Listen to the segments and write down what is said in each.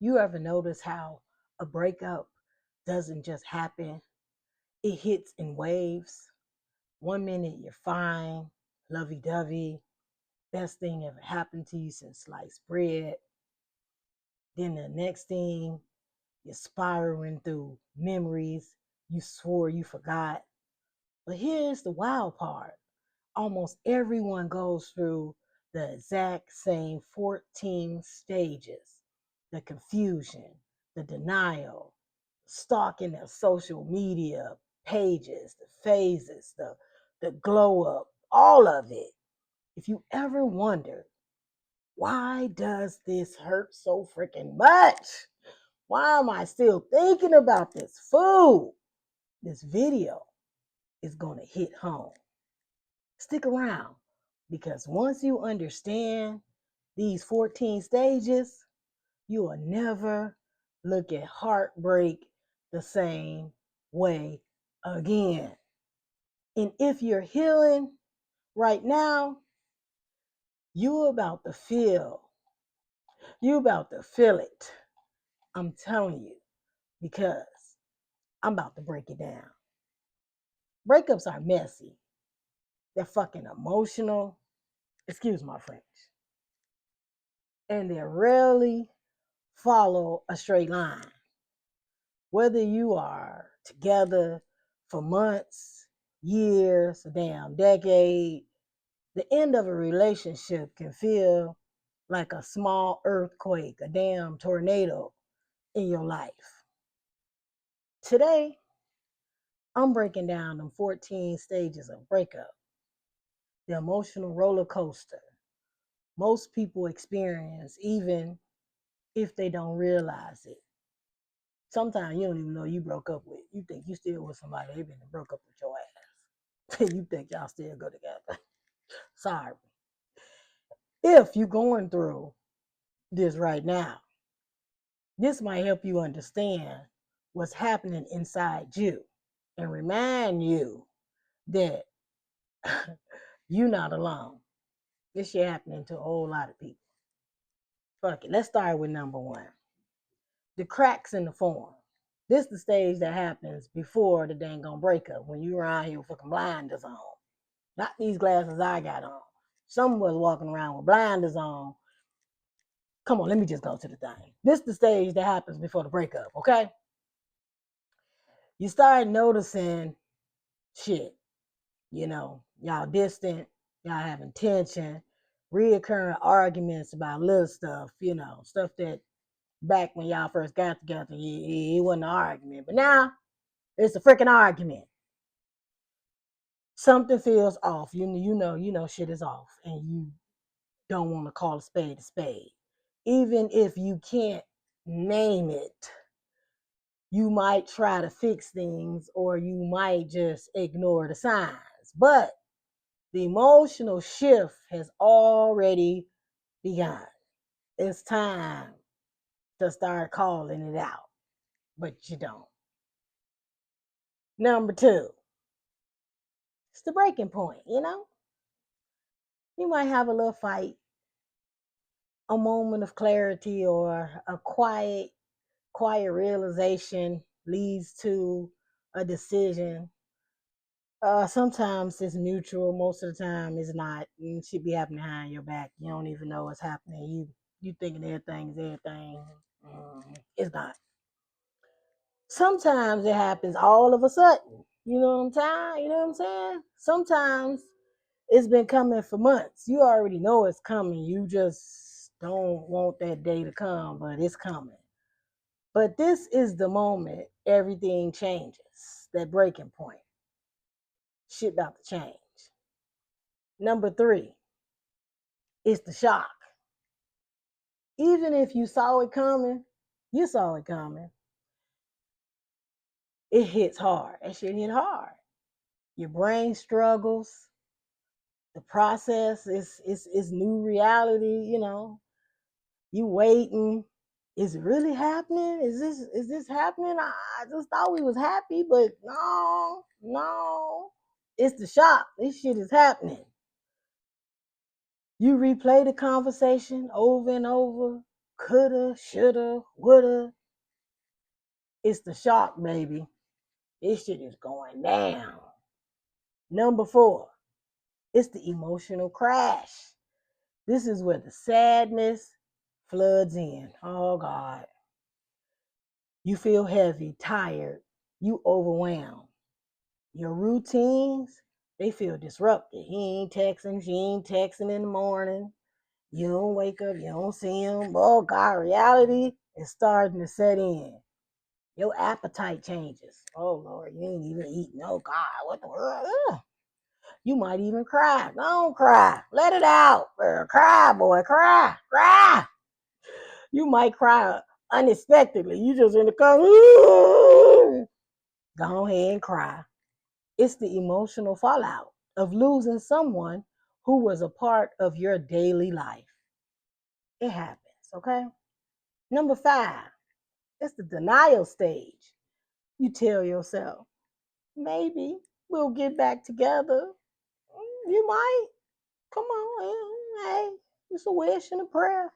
You ever notice how a breakup doesn't just happen? It hits in waves. One minute you're fine, lovey-dovey, best thing ever happened to you since sliced bread. Then the next thing, you're spiraling through memories you swore you forgot. But here's the wild part. Almost everyone goes through the exact same 14 stages: the confusion, the denial, stalking their social media pages, the phases, the glow up, all of it. If you ever wondered, why does this hurt so freaking much? Why am I still thinking about this food? This video is going to hit home. Stick around, because once you understand these 14 stages, you will never look at heartbreak the same way again. And if you're healing right now, you about to feel it. I'm telling you, because I'm about to break it down. Breakups are messy. They're fucking emotional. Excuse my French. And they rarely follow a straight line. Whether you are together for months, years, a damn decade, the end of a relationship can feel like a small earthquake, a damn tornado in your life. Today, I'm breaking down them 14 stages of breakup, the emotional roller coaster most people experience, even if they don't realize it. Sometimes you don't even know you broke up with. You think you still with somebody, they been broke up with your ass. You think y'all still go together. Sorry. If you're going through this right now, this might help you understand what's happening inside you and remind you that you're not alone. This shit happening to a whole lot of people. Fuck it. Let's start with number one. The cracks in the form. This the stage that happens before the dang gonna breakup, when you around here with fucking blinders on. Not these glasses I got on. Some was walking around with blinders on. Come on, let me just go to the thing. This the stage that happens before the breakup, okay? You start noticing shit. Y'all distant, y'all having tension, reoccurring arguments about little stuff, stuff that back when y'all first got together, it wasn't an argument. But now it's a freaking argument. Something feels off. You know shit is off, and you don't want to call a spade a spade. Even if you can't name it, you might try to fix things, or you might just ignore the signs. But the emotional shift has already begun. It's time to start calling it out, but you don't. Number two, it's the breaking point. You might have a little fight, a moment of clarity, or a quiet realization leads to a decision. Sometimes it's mutual. Most of the time, it's not. It should be happening behind your back. You don't even know what's happening. You thinking everything is everything. It's not. Sometimes it happens all of a sudden. You know what I'm saying? Sometimes it's been coming for months. You already know it's coming. You just don't want that day to come, but it's coming. But this is the moment everything changes. That breaking point. Shit about to change. Number three is the shock. Even if you saw it coming, you saw it coming. It hits hard. That shit hit hard. Your brain struggles. The process is new reality. You waiting. Is it really happening? Is this happening? I just thought we was happy, but no. It's the shock. This shit is happening. You replay the conversation over and over, coulda, shoulda, woulda. It's the shock, baby. This shit is going down. Number 4, it's the emotional crash. This is where the sadness floods in. Oh, God. You feel heavy, tired, you overwhelmed. Your routines, they feel disrupted. He ain't texting, she ain't texting in the morning. You don't wake up, you don't see him. Oh, God, reality is starting to set in. Your appetite changes. Oh, Lord, you ain't even eating. Oh, God, what the world? Ugh. You might even cry. Don't cry. Let it out. Cry, boy. Cry. Cry. You might cry unexpectedly. You just in the car. Go ahead and cry. It's the emotional fallout of losing someone who was a part of your daily life. It happens, okay? Number 5, it's the denial stage. You tell yourself, maybe we'll get back together. You might. Come on. Hey, it's a wish and a prayer.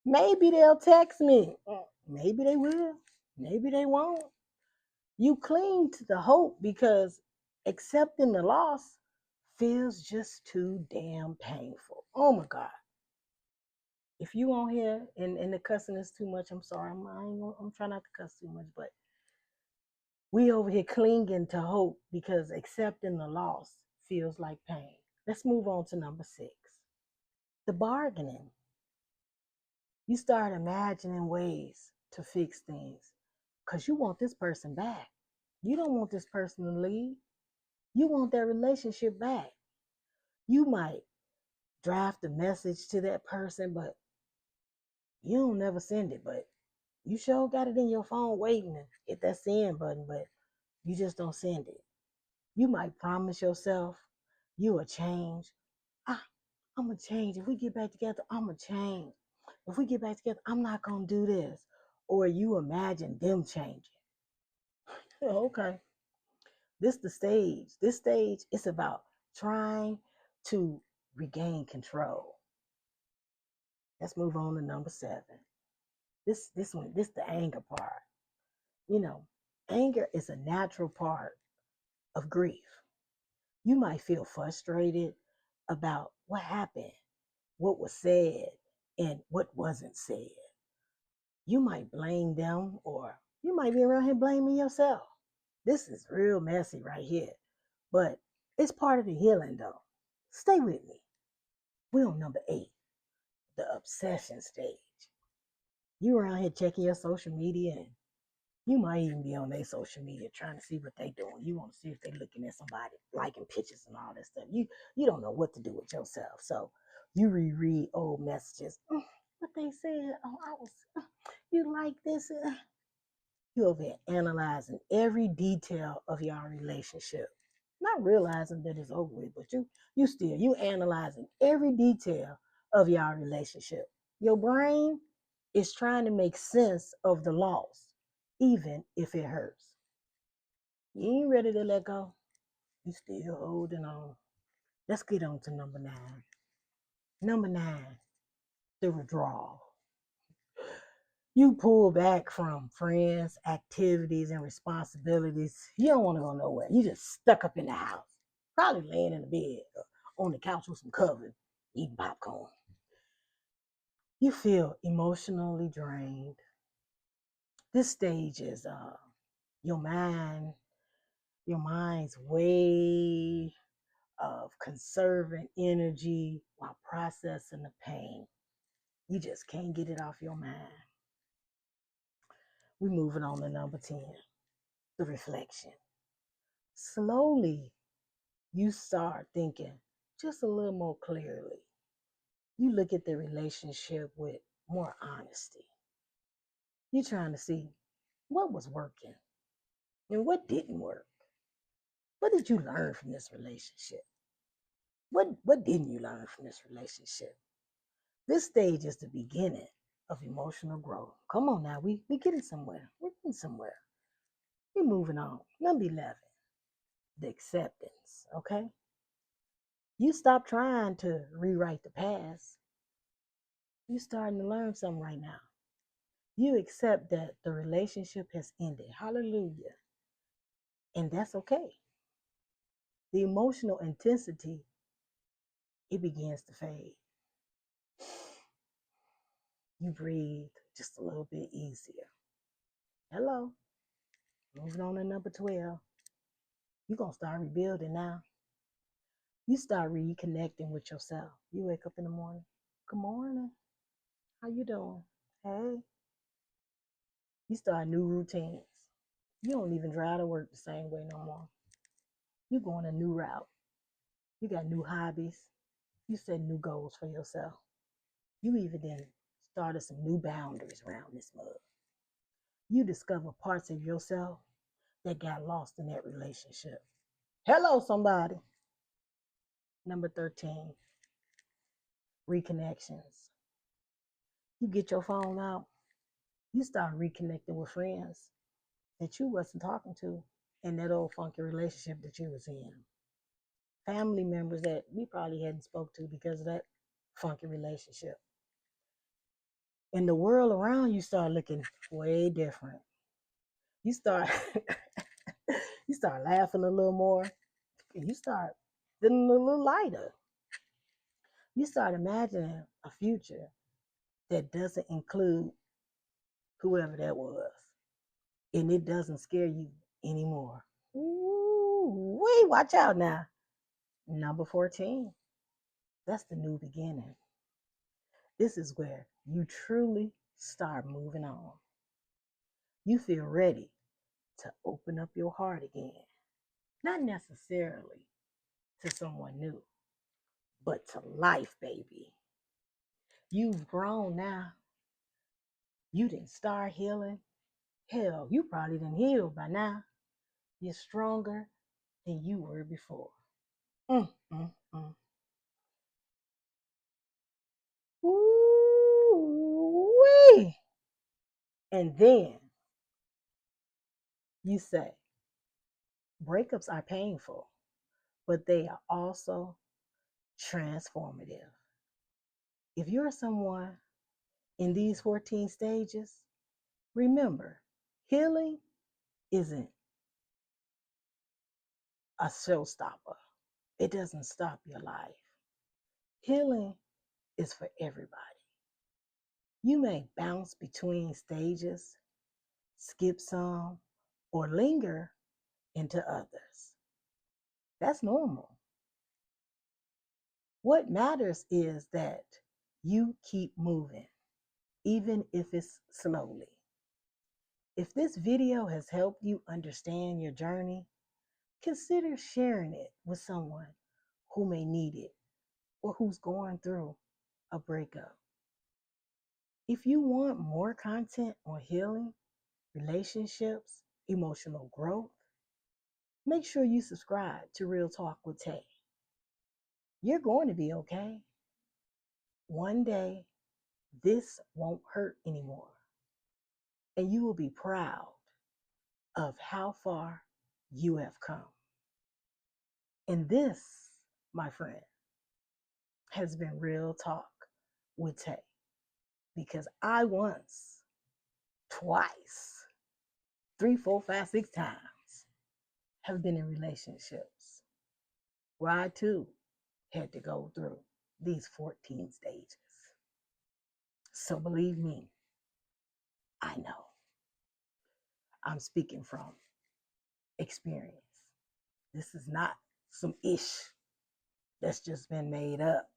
Maybe they'll text me. Maybe they will. Maybe they won't. You cling to the hope because accepting the loss feels just too damn painful. Oh my God. If you on here and the cussing is too much, I'm sorry. I'm trying not to cuss too much, but we over here clinging to hope because accepting the loss feels like pain. Let's move on to number 6. The bargaining. You start imagining ways to fix things because you want this person back. You don't want this person to leave. You want that relationship back. You might draft a message to that person, but you don't never send it. But you sure got it in your phone waiting to hit that send button, but you just don't send it. You might promise yourself you will change. Ah, I'm going to change. If we get back together, I'm going to change. If we get back together, I'm not going to do this. Or you imagine them changing. Oh, okay. This the stage. This stage is about trying to regain control. Let's move on to number 7. This the anger part. You know, anger is a natural part of grief. You might feel frustrated about what happened, what was said, and what wasn't said. You might blame them, or you might be around here blaming yourself. This is real messy right here, but it's part of the healing though. Stay with me. We're on number 8, the obsession stage. You around here checking your social media, and you might even be on their social media trying to see what they doing. You want to see if they looking at somebody, liking pictures and all that stuff. You don't know what to do with yourself. So you reread old messages. What they said, oh, I was, you like this? You over here analyzing every detail of your relationship. Not realizing that it's over with, but you analyzing every detail of your relationship. Your brain is trying to make sense of the loss, even if it hurts. You ain't ready to let go. You still holding on. Let's get on to number 9. Number 9, the withdrawal. You pull back from friends, activities, and responsibilities. You don't want to go nowhere. You just stuck up in the house, probably laying in the bed or on the couch with some covers, eating popcorn. You feel emotionally drained. This stage is your mind, your mind's way of conserving energy while processing the pain. You just can't get it off your mind. We're moving on to number 10, the reflection. Slowly, you start thinking just a little more clearly. You look at the relationship with more honesty. You're trying to see what was working and what didn't work. What did you learn from this relationship? What didn't you learn from this relationship? This stage is the beginning of emotional growth. Come on now, we getting somewhere. We're getting somewhere. We're moving on. Number 11, the acceptance. Okay, you stop trying to rewrite the past. You're starting to learn something right now. You accept that the relationship has ended. Hallelujah. And that's okay. The emotional intensity, it begins to fade. You breathe just a little bit easier. Hello. Moving on to number 12. You're going to start rebuilding now. You start reconnecting with yourself. You wake up in the morning. Good morning. How you doing? Hey. You start new routines. You don't even drive to work the same way no more. You go on a new route. You got new hobbies. You set new goals for yourself. You even then started some new boundaries around this mug. You discover parts of yourself that got lost in that relationship. Hello, somebody. Number 13, reconnections. You get your phone out. You start reconnecting with friends that you wasn't talking to in that old funky relationship that you was in. Family members that we probably hadn't spoke to because of that funky relationship. And the world around you start looking way different. You start you start laughing a little more, and you start feeling a little lighter. You start imagining a future that doesn't include whoever that was. And it doesn't scare you anymore. Ooh, wait, watch out now. Number 14. That's the new beginning. This is where you truly start moving on. You feel ready to open up your heart again. Not necessarily to someone new, but to life, baby. You've grown now. You didn't start healing. Hell, you probably didn't heal by now. You're stronger than you were before. Mm, mm, mm. Ooh-wee. And then you say, breakups are painful, but they are also transformative. If you're someone in these 14 stages, remember, healing isn't a showstopper. It doesn't stop your life. Healing is for everybody. You may bounce between stages, skip some, or linger into others. That's normal. What matters is that you keep moving, even if it's slowly. If this video has helped you understand your journey, consider sharing it with someone who may need it or who's going through a breakup. If you want more content on healing, relationships, emotional growth, make sure you subscribe to Real Talk with Tay. You're going to be okay. One day, this won't hurt anymore. And you will be proud of how far you have come. And this, my friend, has been Real Talk with Tay. Because I once, twice, 3, 4, 5, 6 times have been in relationships where I too had to go through these 14 stages. So believe me, I know. I'm speaking from experience. This is not some ish that's just been made up.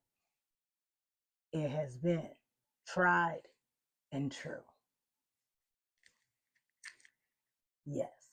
It has been tried and true. Yes.